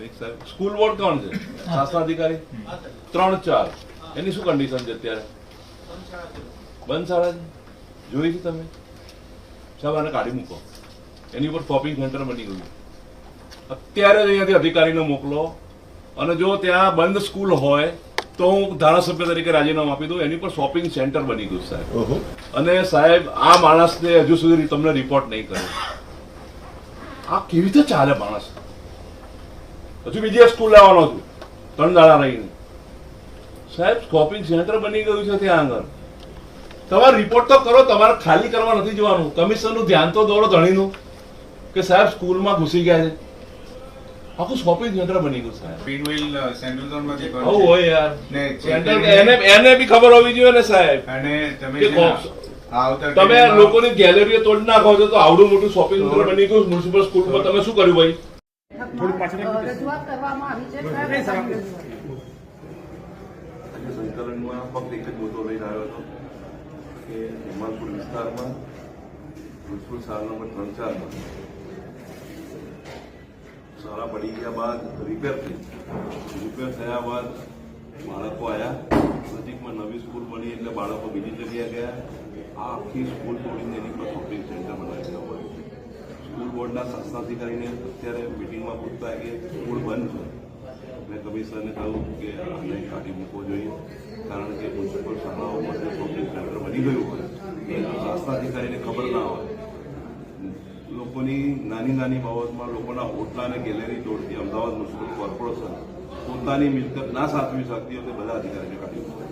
માલિક સાહેબ school board કોણ છે? શાસનાધિકારી 3-4 એની શું કન્ડિશન છે અત્યારે? બંધ શાળા છે. જોઈ છે તમે સાહેબ? આને કાઢી મૂકો. એની ઉપર શોપિંગ સેન્ટર બની ગયું. અત્યારે જ અહીંયાથી અધિકારીને મોકલો અને જો ત્યાં બંધ સ્કૂલ હોય તો હું ધારાસભ્ય તરીકે રાજીનામું આપી દઉં. એની પર શોપિંગ સેન્ટર બની ગયું સાહેબ. અને સાહેબ આ માણસને હજુ સુધી તમને રિપોર્ટ નહીં કર્યો. આ કેવી રીતે ચાલે માણસ? હજુ બીજી એક સ્કૂલ લેવાનો છું 3 દાડા રહીને. સાહેબ શોપિંગ સેન્ટર બની ગયું છે ત્યાં આગળ. તમારે રિપોર્ટ તો કરો. તમારે ખાલી કરવા નથી જવાનું. કમિશનનું ધ્યાન તો દોડો ધણીનું કે સાહેબ સ્કૂલમાં ઘૂસી ગયા છે. આખું શોપિંગ સેન્ટર બની ગયું સાહેબ. પીનવેલ સેન્ટ્રલ ઝોનમાંથી આવું હોય યાર. ને સેન્ટર એને બી ખબર હોવી જોઈએ ને સાહેબ. અને તમે લોકોની ગેલેરીઓ તોડી નાખો છો તો આવડું મોટું શોપિંગ સેન્ટર બની ગયું મ્યુનિસિપલ સ્કૂલમાં. તમે શું કર્યું ભાઈ? રજૂઆત કરવામાં આવી છે. સંકલનમાં ફક્ત એક જ મુદ્દો લઈને આવ્યો હતો કે હિમાલપુર વિસ્તારમાં મ્યુનિસિપલ શાળા નંબર 3-4માં શાળા પડી ગયા બાદ રિપેર થયા બાદ બાળકો આવ્યા. નજીકમાં નવી સ્કૂલ બની એટલે બાળકો બીજી જગ્યાએ ગયા. આ આખી સ્કૂલ તોડીને એની પર શોપિંગ સેન્ટર બનાવી દેવા પડ્યું. સ્કૂલ બોર્ડના શાસનાધિકારીને અત્યારે મિટિંગમાં પૂછતા કે સ્કૂલ બંધ છે. મેં કમિશનરને કહ્યું કે આને કાઢી મૂકવો જોઈએ, કારણ કે મ્યુનિસિપલ શાળાઓ માટે શોપિંગ સેન્ટર બની ગયું હોય એ શાસનાધિકારીને ખબર ના હોય. લોકોની નાની બાબતમાં લોકોના હોટલા અને ગેલેરી તોડતી અમદાવાદ મ્યુનિસિપલ કોર્પોરેશન પોતાની મિલકત ના સાચવી શકતી હોય તે બધા અધિકારીને કાઢી મૂકે.